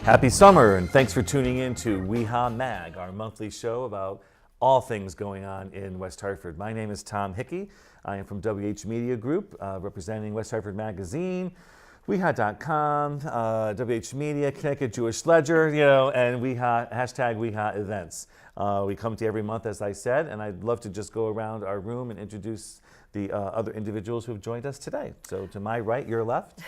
Happy summer, and thanks for tuning in to WeHa Mag, our monthly show about all things going on in West Hartford. My name is Tom Hickey. I am from WH Media Group, representing West Hartford Magazine, WeHa.com, WH Media, Connecticut Jewish Ledger, and WeHa, hashtag WeHa events. We come to you every month, as I said, and I'd love to just go around our room and introduce the other individuals who have joined us today. So to my right, your left.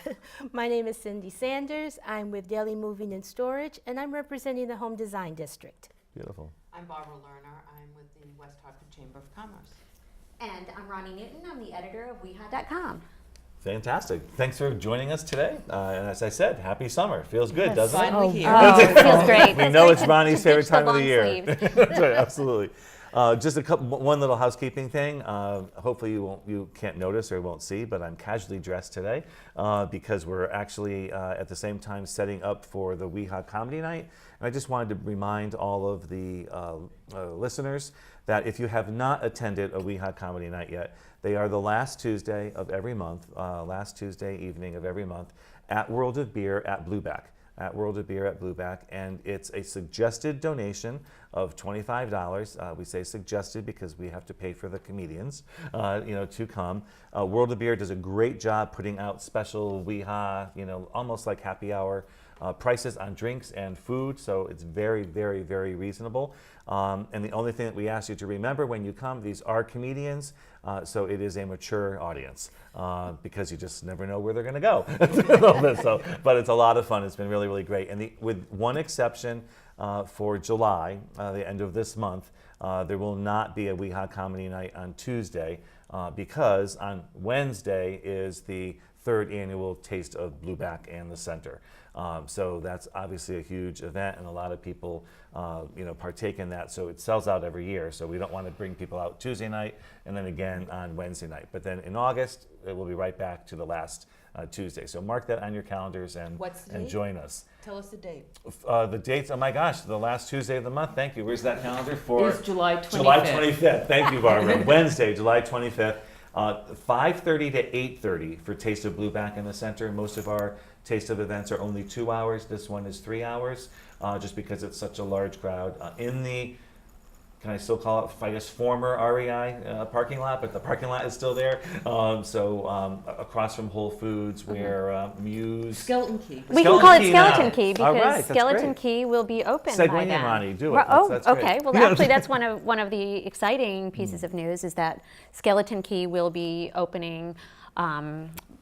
My name is Cindy Sanders. I'm with Daily Moving and Storage, and I'm representing the Home Design District. Beautiful. I'm Barbara Lerner. I'm with the West Hartford Chamber of Commerce. And I'm Ronnie Newton. I'm the editor of WeHa.com. Fantastic. Thanks for joining us today. And as I said, happy summer. Feels good, doesn't it? Finally here. Oh, it feels great. We know it's Ronnie's favorite time of the year. Sleeves. That's right, absolutely. Just one little housekeeping thing. Hopefully you can't notice or won't see, but I'm casually dressed today because we're actually at the same time setting up for the WeHa Comedy Night. And I just wanted to remind all of the listeners that if you have not attended a WeHa Comedy Night yet, they are the last Tuesday of every month, last Tuesday evening of every month at World of Beer at Blueback. At World of Beer at Blueback, and it's a suggested donation of $25. We say suggested because we have to pay for the comedians, to come. World of Beer does a great job putting out special WeHa, almost like happy hour prices on drinks and food, so it's very, very, very reasonable. And the only thing that we ask you to remember when you come, these are comedians, so it is a mature audience because you just never know where they're going to go. But it's a lot of fun. It's been really, really great. And with one exception for July, the end of this month, there will not be a WeHa Comedy Night on Tuesday because on Wednesday is the third annual Taste of Blueback and the Center. So that's obviously a huge event, and a lot of people, partake in that. So it sells out every year. So we don't want to bring people out Tuesday night and then again on Wednesday night. But then in August, it will be right back to the last Tuesday. So mark that on your calendars and join us. Tell us the date. The dates, oh my gosh, the last Tuesday of the month. Thank you. Where's that calendar for? It's July 25th. July 25th. Thank you, Barbara. Wednesday, July 25th. 5:30 to 8:30 for Taste of Blueback in the Center. Most of our Taste of events are only 2 hours. This one is 3 hours, just because it's such a large crowd. In the, can I still call it, I guess, former REI parking lot, but the parking lot is still there. Across from Whole Foods, where Muse... Skeleton Key. We can call it Key Skeleton now. Key All because right, Skeleton great. Key will be open Segue by in, then. Ronnie, do it. That's Okay. great. Well, actually, that's one of the exciting pieces of news is that Skeleton Key will be opening.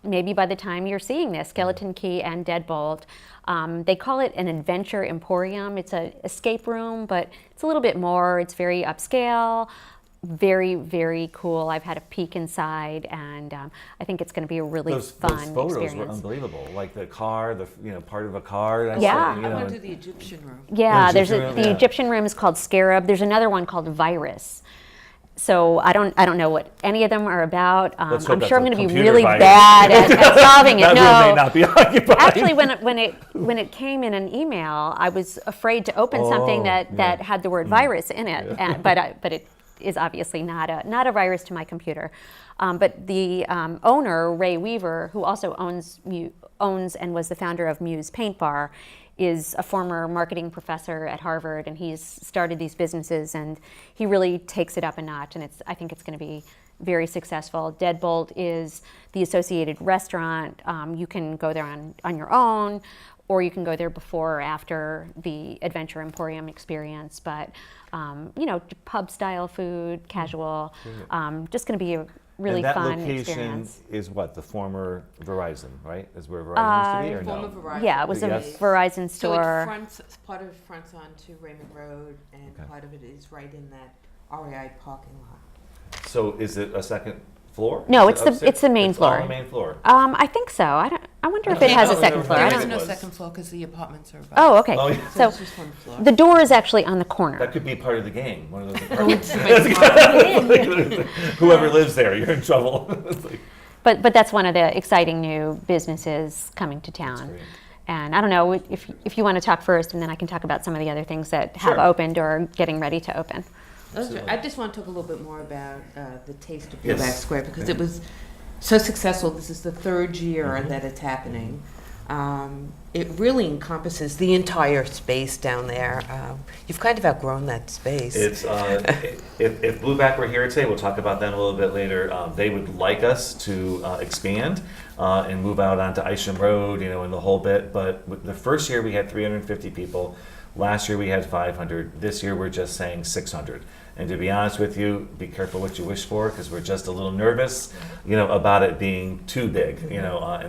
Maybe by the time you're seeing this, Skeleton Key and Deadbolt. They call it an adventure emporium. It's an escape room, but it's a little bit more. It's very upscale, very, very cool. I've had a peek inside, and I think it's going to be a really fun those photos experience. were unbelievable. Like the car, part of a car. Yeah. I went to the Egyptian room. Yeah, The Egyptian room, the yeah. Egyptian room is called Scarab. There's another one called Virus. So I don't know what any of them are about. I'm sure I'm going to be really bad at solving it. That room may not be occupied. Actually, when it came in an email, I was afraid to open something that had the word virus in it. But it is obviously not a virus to my computer. But the owner, Ray Weaver, who also owns and was the founder of Muse Paint Bar, is a former marketing professor at Hartford, and he's started these businesses, and he really takes it up a notch, and I think it's going to be very successful. Deadbolt is the associated restaurant. You can go there on your own, or you can go there before or after the Adventure Emporium experience, but pub style food, casual, just going to be a really fun experience. And that location is what? The former Verizon, right? Is where Verizon used to be, or Former no? Verizon. Yeah, it was a Verizon store. So part of it fronts onto Raymond Road, and part of it is right in that REI parking lot. So is it a second floor? No, Is it's it the main it's floor. all the main floor. I think so. I wonder if it has a second floor. There I is don't. no was. second floor because the apartments are above. Oh, okay. Oh, yeah. So it's just one floor. the door is actually on the corner. That could be part of the game. One of those It's apartments. Whoever lives there, you're in trouble. But that's one of the exciting new businesses coming to town. great. And I don't know if you want to talk first, and then I can talk about some of the other things that have Sure. opened or getting ready to open. I just want to talk a little bit more about the Taste of Yes. Blueback Square because it was so successful. This is the third year that it's happening. It really encompasses the entire space down there. You've kind of outgrown that space. It's if Blueback were here today, we'll talk about them a little bit later. They would like us to expand and move out onto Isham Road, and the whole bit. But the first year we had 350 people. Last year we had 500. This year we're just saying 600. And to be honest with you, be careful what you wish for, because we're just a little nervous, about it being too big, in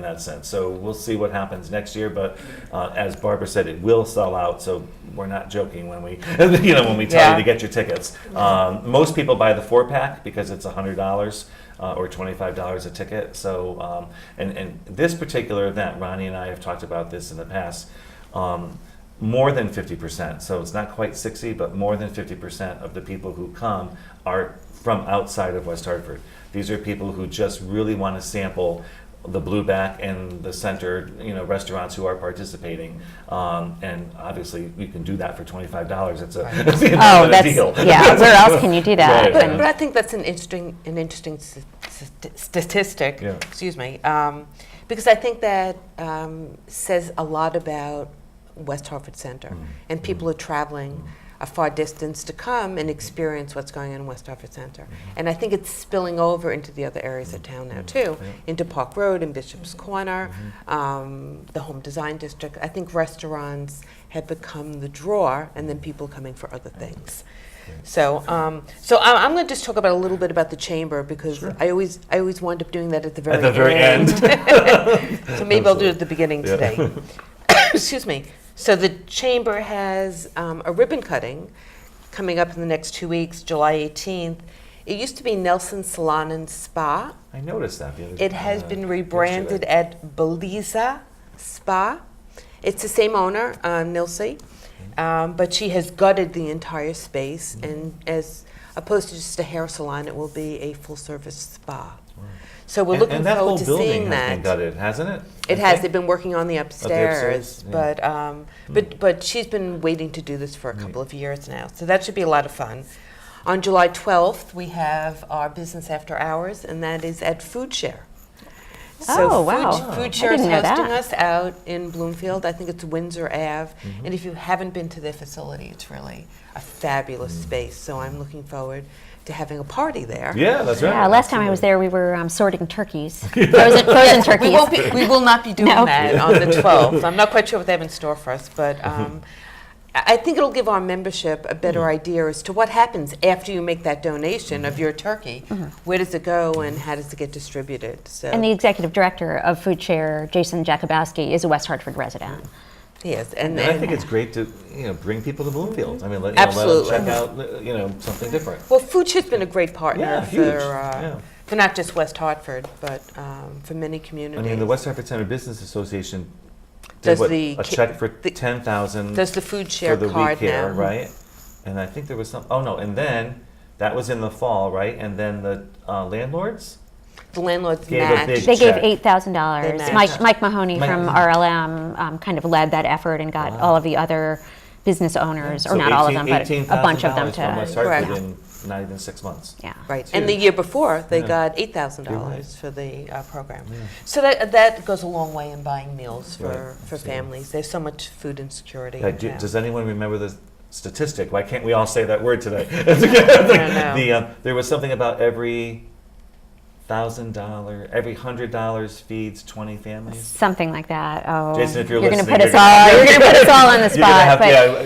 that sense. So we'll see what happens next year. But as Barbara said, it will sell out. So we're not joking when we, when we tell you to get your tickets. Most people buy the 4-pack because it's $100 or $25 a ticket. So and this particular event, Ronnie and I have talked about this in the past. More than 50%, so it's not quite 60, but more than 50% of the people who come are from outside of West Hartford. These are people who just really want to sample the Blueback and the center, restaurants who are participating, and obviously you can do that for $25. It's a deal. Yeah. Where else can you do that? But I think that's an interesting statistic. Yeah. Excuse me, because I think that says a lot about West Hartford Center, and people are traveling a far distance to come and experience what's going on in West Hartford Center. And I think it's spilling over into the other areas of town now too, into Park Road and Bishop's Corner, the Home Design District. I think restaurants have become the draw, and then people coming for other things. So, I'm going to just talk about a little bit about the chamber, because I always wind up doing that at the very end. So maybe I'll do it at the beginning today. Excuse me. So the chamber has a ribbon cutting coming up in the next 2 weeks, July 18th. It used to be Nelson Salon and Spa. I noticed that. It has been rebranded at Beliza Spa. It's the same owner, Nilsi, but she has gutted the entire space, and as opposed to just a hair salon, it will be a full-service spa. So we're looking forward to seeing that. And that whole building has been gutted, hasn't it? It has. They've been working on the upstairs, but she's been waiting to do this for a couple of years now. So that should be a lot of fun. On July 12th, we have our business after hours, and that is at Food Share. So wow. Food Share is hosting us out in Bloomfield. I think it's Windsor Ave. And if you haven't been to their facility, it's really a fabulous space. So I'm looking forward to having a party there. Yeah, that's right. Yeah, last time I was there, we were sorting turkeys, frozen turkeys. We will not be doing that on the 12th. I'm not quite sure what they have in store for us, but I think it'll give our membership a better idea as to what happens after you make that donation of your turkey. Where does it go, and how does it get distributed? So. And the executive director of Food Share, Jason Jakubowski, is a West Hartford resident. Yes, and I think it's great to bring people to Bloomfield. I mean, let them check out something different. Well, Food Share's been a great partner for not just West Hartford, but for many communities. I mean, the West Hartford Center Business Association did a check for $10,000. Does the Food Share for the card week here, now, right? And I think there was some. Oh no! And then that was in the fall, right? And then the landlords. The landlords Gave a matched. big They gave check. $8,000. Mike Mahoney from RLM kind of led that effort and got all of the other business owners, or not all of them, but a bunch of them from West to. Hartford in not even 6 months. Yeah. Right, and the year before, they got $8,000 for the program. So that goes a long way in buying meals for families. There's so much food insecurity. Does anyone remember the statistic? Why can't we all say that word today? I don't know. There was something about every every $100 feeds 20 families. Something like that. Oh, Jason, if you're going to listening, put us all. You're going to put us all on the spot.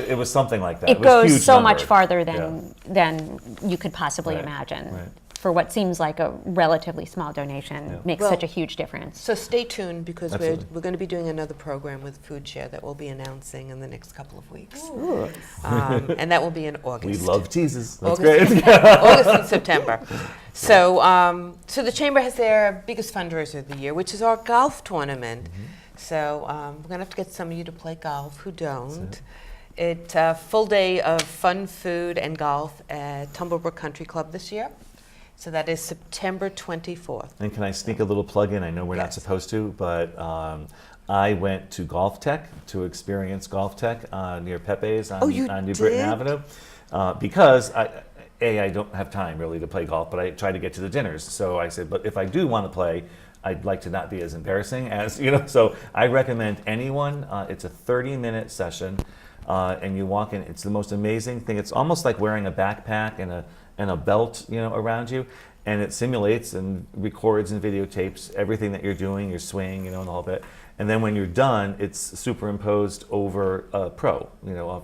It was something like that. It was a goes huge so number. much farther than you could possibly imagine. Right. For what seems like a relatively small donation, makes such a huge difference. So stay tuned, because we're Absolutely. going to be doing another program with Food Share that we'll be announcing in the next couple of weeks. And that will be in August. We love teases. That's August, great. August and September. So, so the Chamber has their biggest fundraiser of the year, which is our golf tournament. So we're going to have to get some of you to play golf who don't. It's a full day of fun, food, and golf at Tumblebrook Country Club this year. So that is September 24th. And can I sneak a little plug in? I know we're not supposed to, but I went to Golf Tech to experience Golf Tech near Pepe's on New Britain Avenue because I don't have time really to play golf, but I try to get to the dinners. So I said, but if I do want to play, I'd like to not be as embarrassing as, so I recommend anyone. It's a 30-minute session, and you walk in. It's the most amazing thing. It's almost like wearing a backpack and a belt, around you, and it simulates and records and videotapes everything that you're doing, your swing, and the whole bit. And then when you're done, it's superimposed over a pro,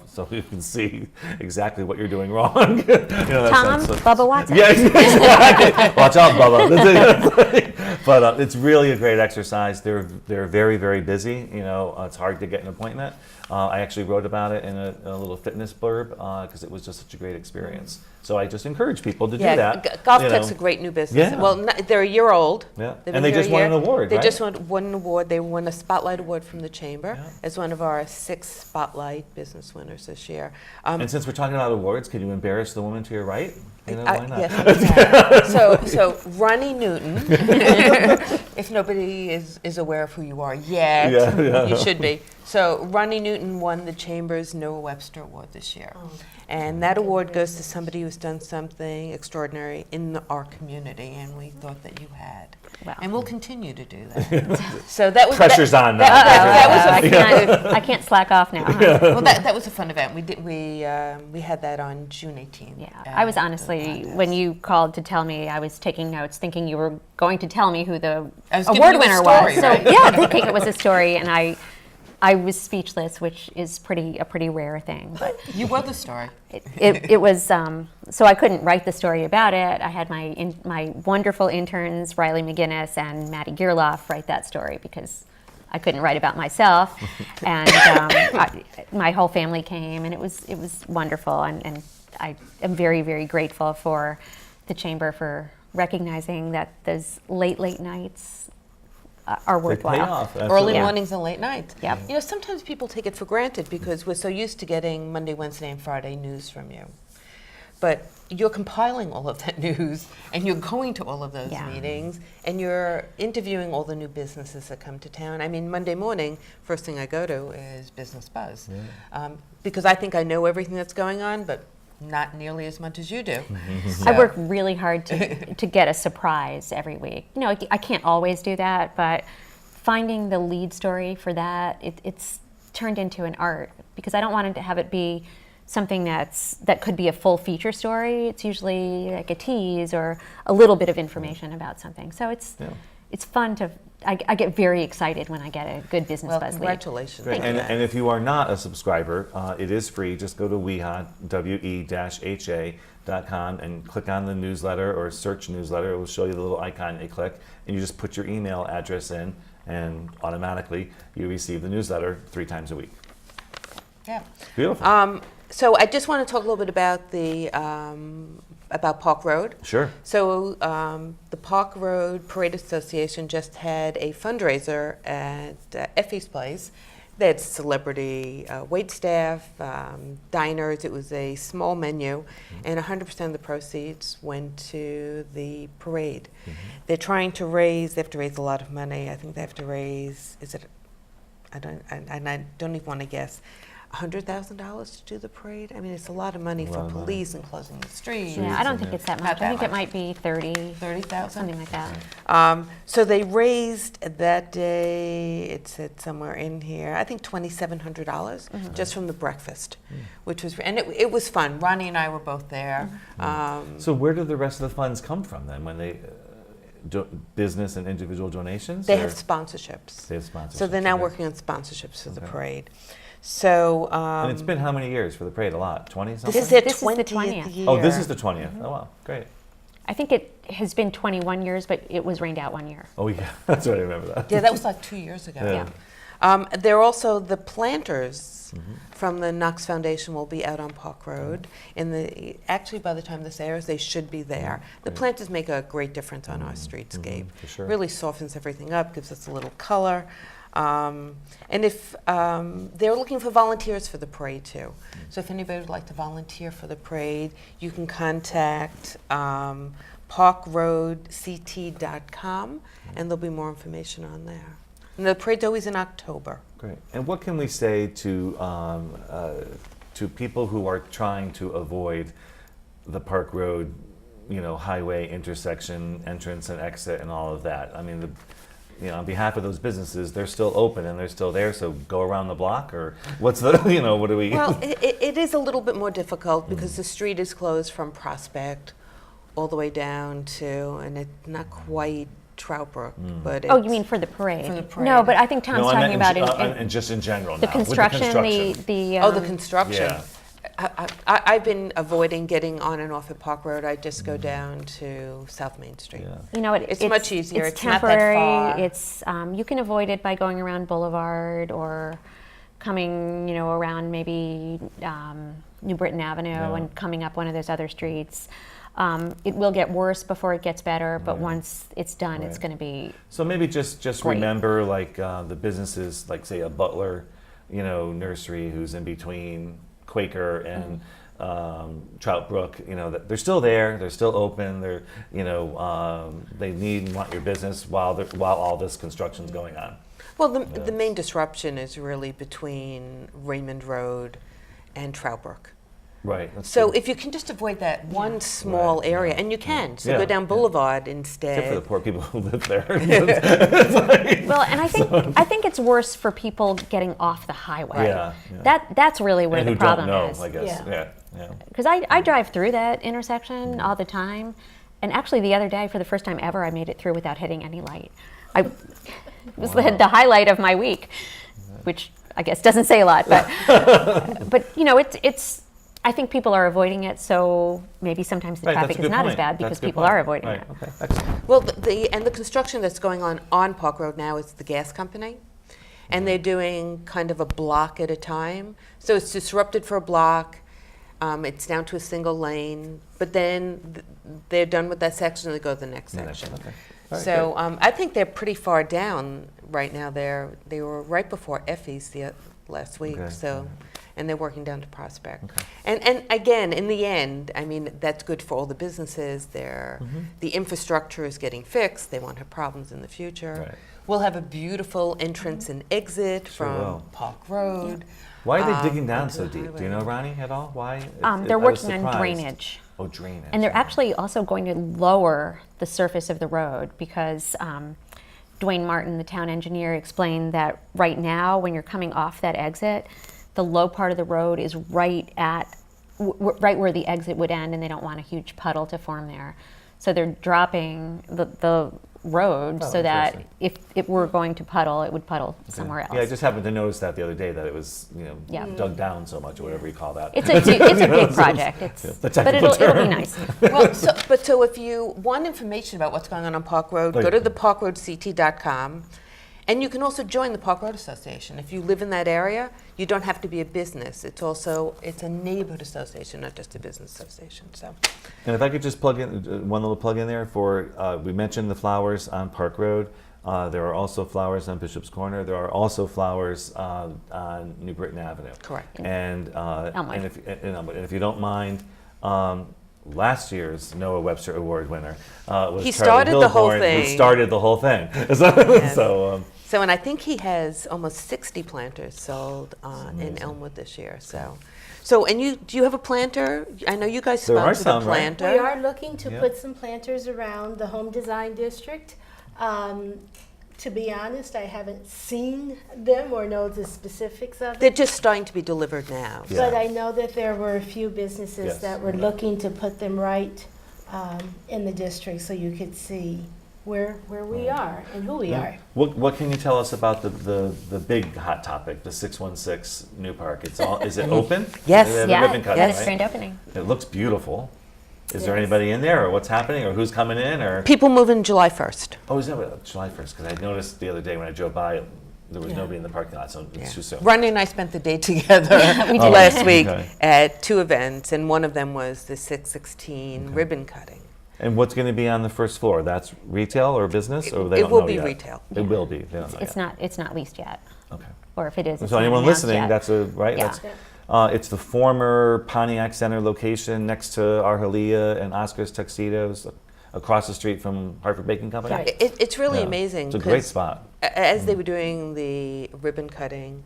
so you can see exactly what you're doing wrong. Tom, Bubba Watson. Yeah, exactly. Watch out, Bubba. But it's really a great exercise. They're very, very busy. It's hard to get an appointment. I actually wrote about it in a little fitness blurb because it was just such a great experience. So I just encourage people to do that. Golf Tech's a great new business. Yeah. Well, they're a year old. Yeah. They've And been they here just a won year. an award, They right? just won an award. They won a Spotlight Award from the Chamber Yeah. as one of our 6 Spotlight business winners this year. And since we're talking about awards, could you embarrass the woman to your right? Why not? Yes, I can. So Ronnie Newton, if nobody is aware of who you are yet, you should be. So Ronnie Newton won the Chamber's Noah Webster Award this year. And that award goes to somebody who's done something extraordinary in our community, and we thought that you had. Wow. And we'll continue to do that. So that was Pressure's on now. I can't slack off now. well, that was a fun event. We had that on June 18th. Yeah, I was honestly, when you called to tell me, I was taking notes, thinking you were going to tell me who the I was giving award you a winner story, was. right? So yeah, thinking it was a story, and I was speechless, which is a pretty rare thing. But You were the story. it was so I couldn't write the story about it. I had my wonderful interns Riley McGinnis and Maddie Gearloff write that story because I couldn't write about myself, and my whole family came, and it was wonderful, and I am very, very grateful for the Chamber for recognizing that those late nights are They worthwhile. pay off. Early absolutely. mornings and late nights. Yep. Sometimes people take it for granted because we're so used to getting Monday, Wednesday, and Friday news from you. But you're compiling all of that news, and you're going to all of those Yeah. meetings, and you're interviewing all the new businesses that come to town. I mean, Monday morning, first thing I go to is Business Buzz, because I think I know everything that's going on, but not nearly as much as you do. I work really hard to get a surprise every week. I can't always do that, but finding the lead story for that, it's turned into an art because I don't want to have it be something that could be a full feature story. It's usually like a tease or a little bit of information about something. So it's fun to. I get very excited when I get a good Business Well, Buzz lead. congratulations. Great. on that. And if you are not a subscriber, it is free. Just go to WeHa, WE-HA.com, and click on the newsletter or search newsletter. It will show you the little icon you click, and you just put your email address in, and automatically you receive the newsletter 3 times a week. Yeah. Beautiful. So I just want to talk a little bit about about Park Road. Sure. So the Park Road Parade Association just had a fundraiser at Effie's Place. They had celebrity wait staff, diners. It was a small menu, and 100% of the proceeds went to the parade. They're trying to raise. They have to raise a lot of money. I think they have to raise. I don't even want to guess. $100,000 to do the parade? I mean, it's a lot of money for police and closing the streets. Yeah, I don't think it's that much. Not that I think it much. might be 30,000? something like that. So they raised that day, it said somewhere in here, I think $2,700 just from the breakfast, which was, and it was fun. Ronnie and I were both there. So where do the rest of the funds come from then when they business and individual donations? They or- have sponsorships. They have sponsorships. So they're now okay. working on sponsorships for the parade. So And it's been how many years for the parade? A lot? 20 something? this is their This is the 20th 20th. year. Oh, this is the 20th. Oh, wow. Great. I think it has been 21 years, but it was rained out 1 year. Oh, yeah. That's right. I remember that. Yeah, that was like 2 years ago. Yeah. They're also the planters from the Knox Foundation will be out on Park Road. Actually, by the time this airs, they should be there. The planters make a great difference on our streetscape. for sure. Really softens everything up, gives us a little color. And if they're looking for volunteers for the parade too. So if anybody would like to volunteer for the parade, you can contact parkroadct.com, and there'll be more information on there. And the parade's always in October. Great. And what can we say to people who are trying to avoid the Park Road highway intersection entrance and exit and all of that. I mean, on behalf of those businesses, they're still open and they're still there. So go around the block, or what's the what do we? Well, it is a little bit more difficult because the street is closed from Prospect all the way down to, and it's not quite Troutbrook, but it's, Oh, you mean for the parade? For the parade. No, but I think Tom's No, I talking meant about and just in general the now, with construction, the oh, the construction. Yeah. I've been avoiding getting on and off at Park Road. I just go down to South Main Street. Yeah. You know, It's much easier. It's It's not that temporary. far. It's you can avoid it by going around Boulevard or coming, around maybe New Britain Avenue and coming up one of those other streets. It will get worse before it gets better, but once it's done, it's Right. going to be. So maybe just Great. remember the businesses, like say a Butler, nursery who's in between Quaker and Troutbrook. That they're still there, they're still open. They're they need and want your business while all this construction's going on. Well, the main disruption is really between Raymond Road and Troutbrook. Right. That's So true. if you can just avoid that one small Right, area, yeah, and you can, so Yeah, go down yeah. Boulevard Except for instead. the poor people who live there. Well, and I think it's worse for people getting off the highway. Yeah, yeah. That's really where And the who problem don't know, is. I guess. Yeah. Yeah. Because I drive through that intersection all the time, and actually the other day, for the first time ever, I made it through without hitting any light. It was the highlight of my week, which I guess doesn't say a lot, but but it's. I think people are avoiding it, so maybe sometimes the Right, traffic that's a is good not as point. bad That's because a good people point. are avoiding Right, it. okay, excellent. Well, the construction that's going on Park Road now is the gas company, and they're doing kind of a block at a time. So it's disrupted for a block. It's down to a single lane, but then they're done with that section and they go to the next section. Okay. All right, So I think they're pretty far down right now. They were right before Effie's last week. Okay. So, and they're working down to Prospect. And again, in the end, I mean, that's good for all the businesses. The infrastructure is getting fixed. They won't have problems in the future. Right. We'll have a beautiful entrance and exit Sure from will. Park Road. Why are they digging down into so the deep? Do you highway. know, Ronnie, at all? Why? They're I was working on surprised. drainage. Oh, drainage. And they're actually also going to lower the surface of the road because Dwayne Martin, the town engineer, explained that right now when you're coming off that exit, the low part of the road is right where the exit would end, and they don't want a huge puddle to form there. So they're dropping the road Oh, so that interesting. if it were going to puddle, it would puddle somewhere else. Yeah, I just happened to notice that the other day that it was, Yeah. dug down so much, or whatever you call that. It's a big project. the But technical it'll be term. nice. Well, so if you want information about what's going on Park Road, Oh, go yeah. to theparkroadct.com. And you can also join the Park Road Association. If you live in that area, you don't have to be a business. It's a neighborhood association, not just a business association. So, And if I could just plug in one little plug in there for, we mentioned the flowers on Park Road. There are also flowers on Bishop's Corner. There are also flowers on New Britain Avenue. correct. And Elmwood. and if you don't mind, last year's Noah Webster Award winner was He Charlie started the whole Hilborn, thing. Who started the whole thing. So So, and I think he has almost 60 planters sold in Elmwood this year. So, and do you have a planter? I know you guys There are sponsored some, a right? planter. We are looking to Yeah. put some planters around the Home Design District. To be honest, I haven't seen them or know the specifics of They're it. just starting to be delivered now. Yeah. But I know that there were a few businesses Yes. that were looking to put them right in the district so you could see where we are and who we are. what can you tell us about the big hot topic, the 616 New Park? Is it open? Yes. They have a Yeah, ribbon cutting, yes, right? grand opening. It looks beautiful. Is there Yes. anybody in there, or what's happening, or who's coming in, or? People move in July 1st. Oh, is that July 1st? Because I noticed the other day when I drove by, there was Yeah. nobody in the parking lot, so it's too soon. Ronnie and I spent the day together We did. last week Okay. at two events, and one of them was the 616 ribbon cutting. And what's going to be on the first floor? That's retail or business, or they It don't will know be yet? retail. It will be. They don't know It's yet. it's not leased yet, Okay. or if it is, it's So not anyone announced listening, yet. that's right. Yeah. That's it's the former Pontiac Center location next to Arhalia and Oscar's Tuxedos, across the street from Hartford Baking Company. Right. It's really Yeah. amazing. It's a great 'cause spot. As they were doing the ribbon cutting,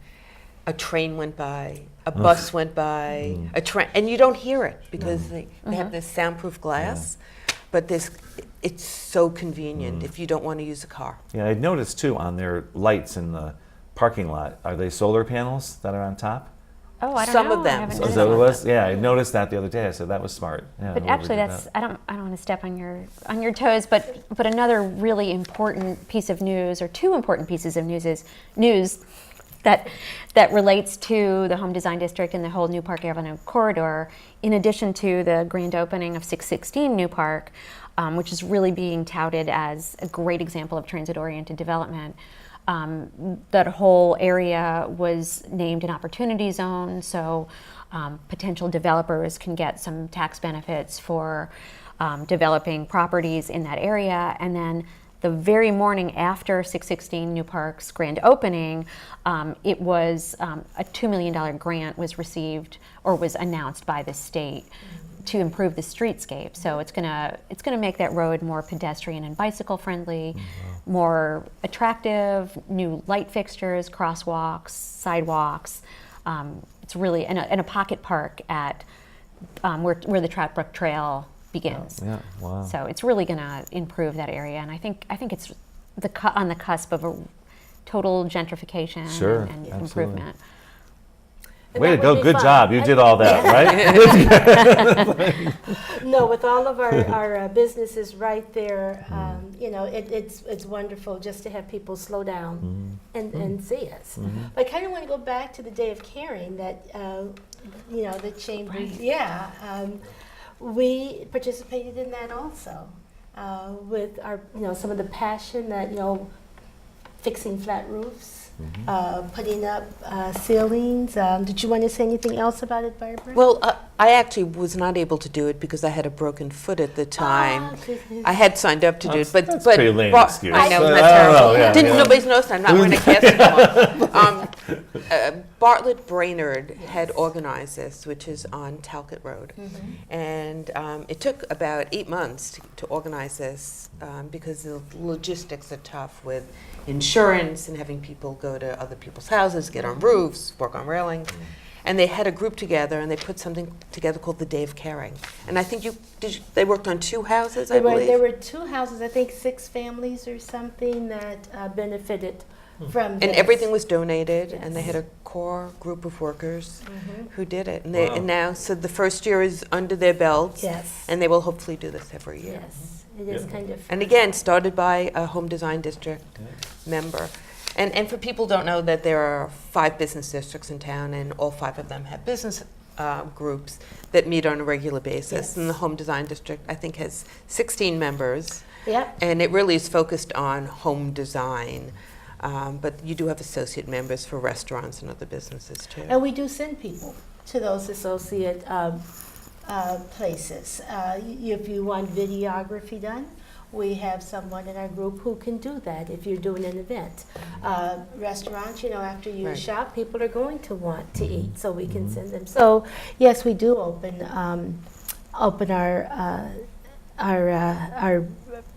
a train went by, a bus went by, a train, and you don't hear it because they have this soundproof glass. but it's so convenient if you don't want to use a car. Yeah, I noticed too on their lights in the parking lot. Are they solar panels that are on top? Oh, I don't Some know. of them. I haven't Is Is noticed that what it that. was? Yeah, I noticed that the other day. I said that was smart. Yeah, But whoever actually, did that's that. I don't want to step on your toes. But another really important piece of news, or two important pieces of news that relates to the Home Design District and the whole New Park Avenue corridor. In addition to the grand opening of 616 New Park, which is really being touted as a great example of transit-oriented development. That whole area was named an opportunity zone, so potential developers can get some tax benefits for developing properties in that area. And then the very morning after 616 New Park's grand opening, it was a $2 million grant was received or was announced by the state to improve the streetscape. So it's gonna make that road more pedestrian and bicycle friendly, more attractive, new light fixtures, crosswalks, sidewalks. It's really and a pocket park at where the Trout Brook Trail begins. Yeah, wow. So it's really gonna improve that area, and I think it's on the cusp of a total gentrification Sure, and absolutely. improvement. And Way to that go. would be Good fun. job. You did all that, right? No, with all of our businesses right there, you know, it's wonderful just to have people slow down and see us. But I kind of want to go back to the Day of Caring that, you know, the chamber, we participated in that also with our, you know, some of the passion that, you know, fixing flat roofs. Putting up ceilings. Did you want to say anything else about it, Barbara? Well, I actually was not able to do it because I had a broken foot at the time. I had signed up to do it, but That's pretty lame excuse. I know, I that's don't terrible. know, yeah, Didn't yeah. nobody's noticed I'm not wearing a cast anymore. Bartlett Brainerd had organized this, which is on Talcott Road, and it took about 8 months to organize this because the logistics are tough with insurance and having people go to other people's houses, get on roofs, work on railings. And they had a group together, and they put something together called the Day of Caring. And I think they worked on 2 houses, I believe. There were 2 houses, I think 6 families or something that benefited from this. And everything was donated, and they had a core group of workers who did it. And, and now, so the first year is under their belts, Yes. and they will hopefully do this every year. Yes, it is kind of. And again, started by a Home Design District member. And for people who don't know that there are 5 business districts in town, and all 5 of them have business groups that meet on a regular basis. Yes. And the Home Design District, I think, has 16 members. Yep. And it really is focused on home design. But you do have associate members for restaurants and other businesses, too. And we do send people to those associate places. If you want videography done, we have someone in our group who can do that if you're doing an event. Restaurants, you know, after you Right. shop, people are going to want to eat, so we can send them. So yes, we do open our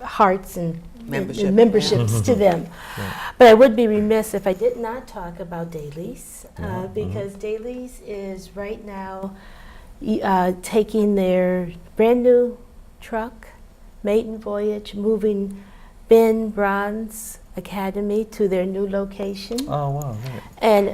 hearts and Membership, and memberships to them. But I would be remiss if I did not talk about Dailies, because Dailies is right now taking their brand new truck, maiden voyage, moving Ben Braun's Academy to their new location. Oh, wow. Right. And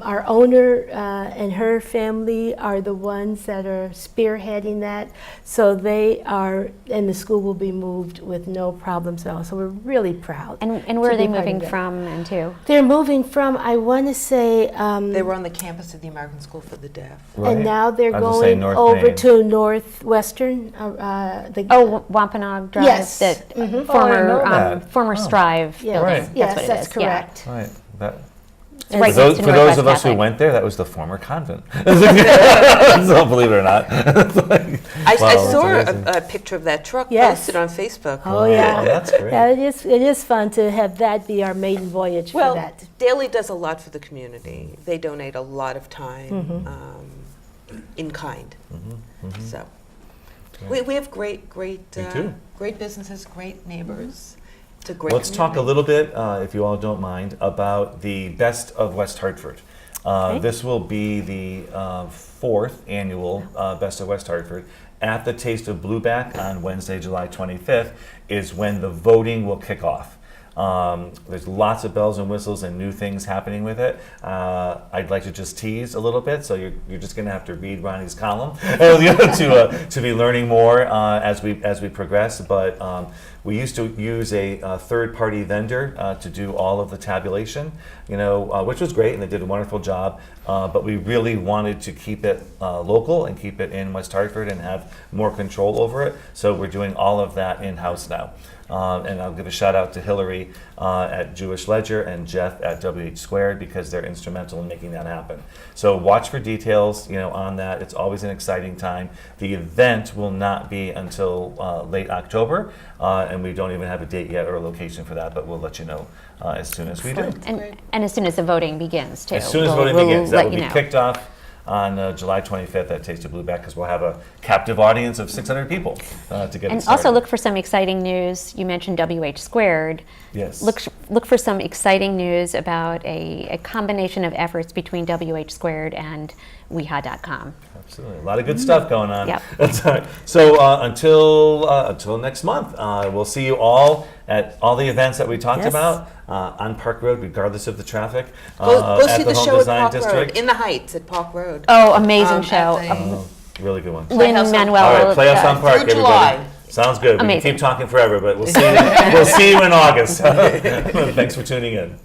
our owner and her family are the ones that are spearheading that. So they are, and the school will be moved with no problems at all. So we're really proud. And where to are they be part of moving that. from and to? They're moving from, I want to say, They were on the campus of the American School for the Deaf. Right. and now they're I was gonna say going North over Main. to Northwestern. Wampanoag Drive, Yes. that Oh, I know former that. former Oh. Right. Yes, Right. yes, That's what it that's is, yeah. correct. Right. That, It's right for next to those Northwest of us who Catholic. went there, that was the former convent. So believe it or not. I Wow, saw that's amazing. a picture of that truck Yes. posted on Facebook. Oh, yeah. That's great. Yeah, it is fun to have that be our maiden voyage Well, for that. Daily does a lot for the community. They donate a lot of time in kind. So we have great too. great businesses, great neighbors. It's a great Let's talk a community. little bit, if you all don't mind, about the Best of West Hartford. This will be the 4th annual Best of West Hartford, at the Taste of Blueback on Wednesday, July 25th, is when the voting will kick off. There's lots of bells and whistles and new things happening with it. I'd like to just tease a little bit, so you're just going to have to read Ronnie's column to be learning more as we progress. But we used to use a third-party vendor to do all of the tabulation, which was great, and they did a wonderful job. But we really wanted to keep it local and keep it in West Hartford and have more control over it. So we're doing all of that in-house now. And I'll give a shout out to Hillary at Jewish Ledger and Jeff at WH Squared, because they're instrumental in making that happen. So watch for details, on that. It's always an exciting time. The event will not be until late October, and we don't even have a date yet or a location for that, but we'll let you know as soon as we do. And as soon as the voting begins, too. As soon as We'll- voting we'll begins, that let will you be know. kicked off on July 25th at Taste of Blueback, because we'll have a captive audience of 600 people to get it And started. also look for some exciting news. You mentioned WH Squared. Yes. Look for some exciting news about a combination of efforts between WH Squared and WeHa.com. Absolutely, a lot of good stuff going on. Yep. That's all right. So until next month, we'll see you all at all the events that we talked Yes. about on Park Road, regardless of the traffic. Go at see the Home show at Design Park District. Road, in the Heights at Park Road. Oh, amazing show. at the- Oh, really good one. Playhouse on- Lin-Manuel. All right, Playhouse on Park, through everybody. July. Sounds good. We can Amazing. keep talking forever, but we'll see you in August. Thanks for tuning in.